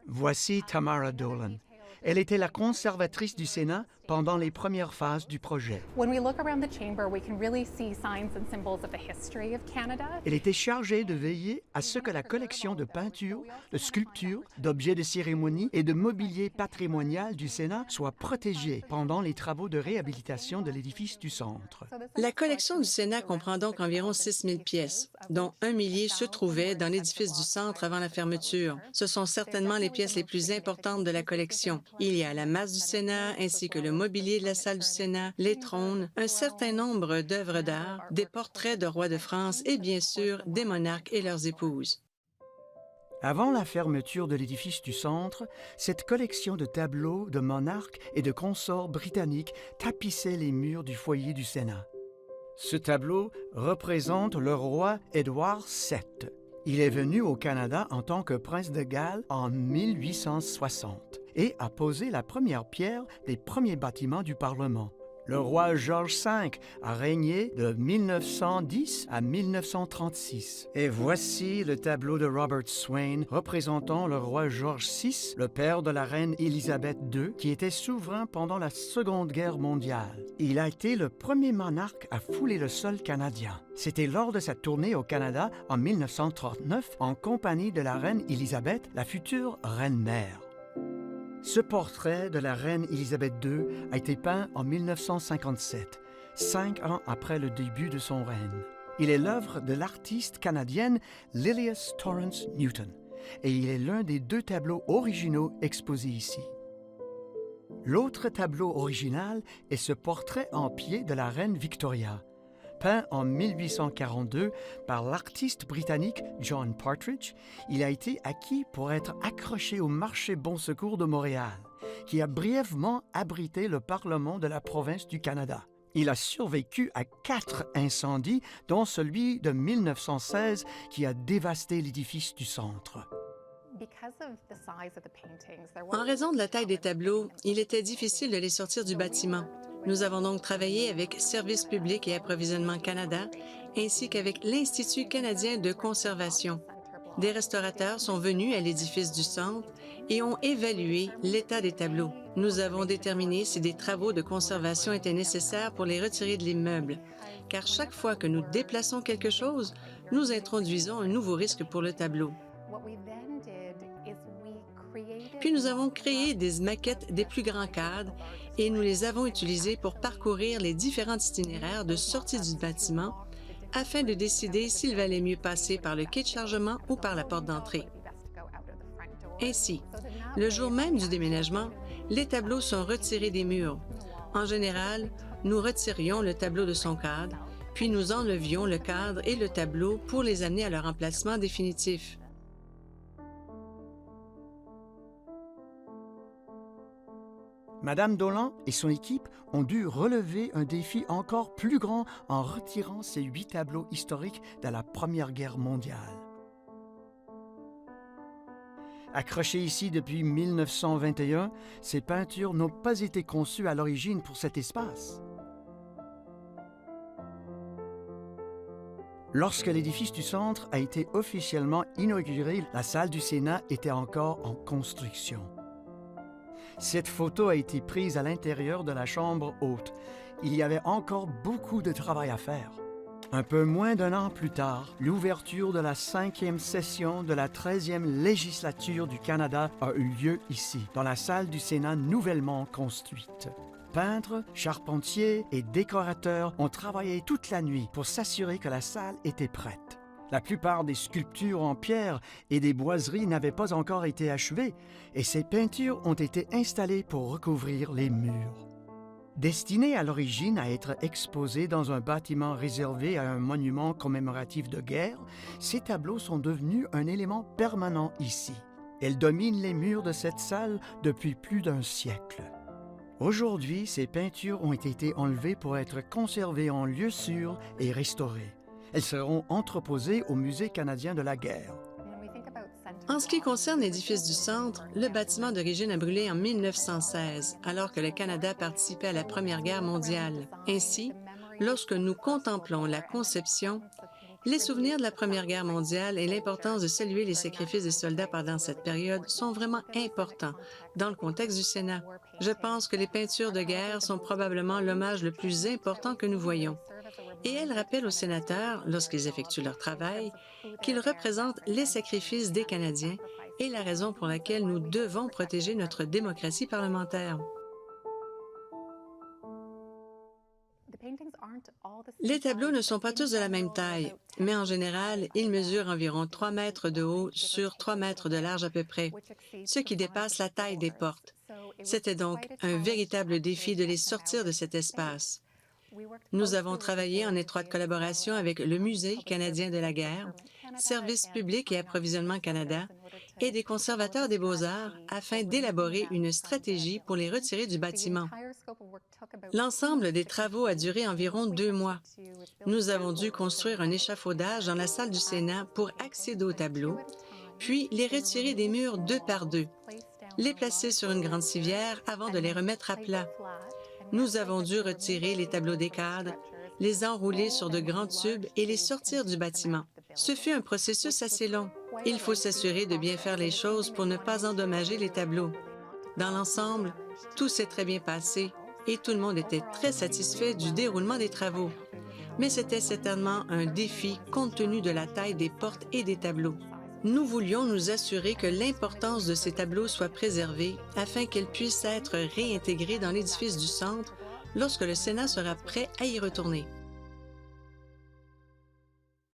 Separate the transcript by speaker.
Speaker 1: Voici Tamara Dolan. Elle était la conservatrice du Sénat pendant les premières phases du projet.
Speaker 2: When we look around the chamber, we can really see signs and symbols of the history of Canada.
Speaker 1: Elle était chargée de veiller à ce que la collection de peintures, de sculptures, d'objets de cérémonie et de mobilier patrimonial du Sénat soit protégée pendant les travaux de réhabilitation de l'édifice du centre.
Speaker 3: La collection du Sénat comprend donc environ 6 000 pièces, dont 1 millier se trouvait dans l'édifice du centre avant la fermeture. Ce sont certainement les pièces les plus importantes de la collection. Il y a la masse du Sénat ainsi que le mobilier de la salle du Sénat, les trônes, un certain nombre d'œuvres d'art, des portraits de rois de France et bien sûr des monarques et leurs épouses.
Speaker 1: Avant la fermeture de l'édifice du centre, cette collection de tableaux de monarques et de consorts britanniques tapissait les murs du foyer du Sénat. Ce tableau représente le roi Édouard VII. Il est venu au Canada en tant que prince de Galles en 1860 et a posé la première pierre des premiers bâtiments du Parlement. Le roi George V a régné de 1910 à 1936. Et voici le tableau de Robert Swain représentant le roi George VI, le père de la reine Élisabeth II, qui était souverain pendant la Seconde Guerre mondiale. Il a été le premier monarque à fouler le sol canadien. C'était lors de sa tournée au Canada en 1939 en compagnie de la reine Élisabeth, la future reine-mère. Ce portrait de la reine Élisabeth II a été peint en 1957, 5 ans après le début de son règne. Il est l'œuvre de l'artiste canadienne Lilias Torrance Newton et il est l'un des 2 tableaux originaux exposés ici. L'autre tableau original est ce portrait en pied de la reine Victoria, peint en 1842 par l'artiste britannique John Partridge. Il a été acquis pour être accroché au marché Bon Secours de Montréal, qui a brièvement abrité le Parlement de la province du Canada. Il a survécu à 4 incendies, dont celui de 1916 qui a dévasté l'édifice du centre.
Speaker 3: En raison de la taille des tableaux, il était difficile de les sortir du bâtiment. Nous avons donc travaillé avec Services publics et approvisionnement Canada, ainsi qu'avec l'Institut canadien de conservation. Des restaurateurs sont venus à l'édifice du centre et ont évalué l'état des tableaux. Nous avons déterminé si des travaux de conservation étaient nécessaires pour les retirer de l'immeuble, car chaque fois que nous déplaçons quelque chose, nous introduisons un nouveau risque pour le tableau. Puis nous avons créé des maquettes des plus grands cadres et nous les avons utilisées pour parcourir les différents itinéraires de sortie du bâtiment afin de décider s'il valait mieux passer par le quai de chargement ou par la porte d'entrée. Ainsi, le jour même du déménagement, les tableaux sont retirés des murs. En général, nous retirions le tableau de son cadre, puis nous enlevions le cadre et le tableau pour les amener à leur emplacement définitif.
Speaker 1: Madame Dolan et son équipe ont dû relever un défi encore plus grand en retirant ces 8 tableaux historiques de la Première Guerre mondiale. Accrochées ici depuis 1921, ces peintures n'ont pas été conçues à l'origine pour cet espace. Lorsque l'édifice du centre a été officiellement inauguré, la salle du Sénat était encore en construction. Cette photo a été prise à l'intérieur de la chambre haute. Il y avait encore beaucoup de travail à faire. Un peu moins d'1 an plus tard, l'ouverture de la 5e session de la 13e législature du Canada a eu lieu ici, dans la salle du Sénat nouvellement construite. Peintres, charpentiers et décorateurs ont travaillé toute la nuit pour s'assurer que la salle était prête. La plupart des sculptures en pierre et des boiseries n'avaient pas encore été achevées et ces peintures ont été installées pour recouvrir les murs. Destinés à l'origine à être exposés dans un bâtiment réservé à un monument commémoratif de guerre, ces tableaux sont devenus un élément permanent ici. Elles dominent les murs de cette salle depuis plus d'1 siècle. Aujourd'hui, ces peintures ont été enlevées pour être conservées en lieu sûr et restaurées. Elles seront entreposées au Musée canadien de la guerre.
Speaker 3: En ce qui concerne l'édifice du centre, le bâtiment d'origine a brûlé en 1916, alors que le Canada participait à la Première Guerre mondiale. Ainsi, lorsque nous contemplons la conception, Les souvenirs de la Première Guerre mondiale et l'importance de saluer les sacrifices des soldats pendant cette période sont vraiment importants dans le contexte du Sénat. Je pense que les peintures de guerre sont probablement l'hommage le plus important que nous voyons. Et elles rappellent aux sénateurs, lorsqu'ils effectuent leur travail, qu'ils représentent les sacrifices des Canadiens et la raison pour laquelle nous devons protéger notre démocratie parlementaire. Les tableaux ne sont pas tous de la même taille, mais en général, ils mesurent environ 3 mètres de haut sur 3 mètres de large à peu près, ce qui dépasse la taille des portes. C'était donc un véritable défi de les sortir de cet espace. Nous avons travaillé en étroite collaboration avec le Musée canadien de la guerre, Services publics et approvisionnement Canada et des conservateurs des beaux-arts afin d'élaborer une stratégie pour les retirer du bâtiment. L'ensemble des travaux a duré environ 2 mois. Nous avons dû construire un échafaudage dans la salle du Sénat pour accéder aux tableaux, puis les retirer des murs 2 par 2, les placer sur une grande civière avant de les remettre à plat. Nous avons dû retirer les tableaux des cadres, les enrouler sur de grands tubes et les sortir du bâtiment. Ce fut un processus assez long. Il faut s'assurer de bien faire les choses pour ne pas endommager les tableaux. Dans l'ensemble, tout s'est très bien passé et tout le monde était très satisfait du déroulement des travaux. Mais c'était certainement un défi compte tenu de la taille des portes et des tableaux. Nous voulions nous assurer que l'importance de ces tableaux soit préservée afin qu'elles puissent être réintégrées dans l'édifice du centre lorsque le Sénat sera prêt à y retourner.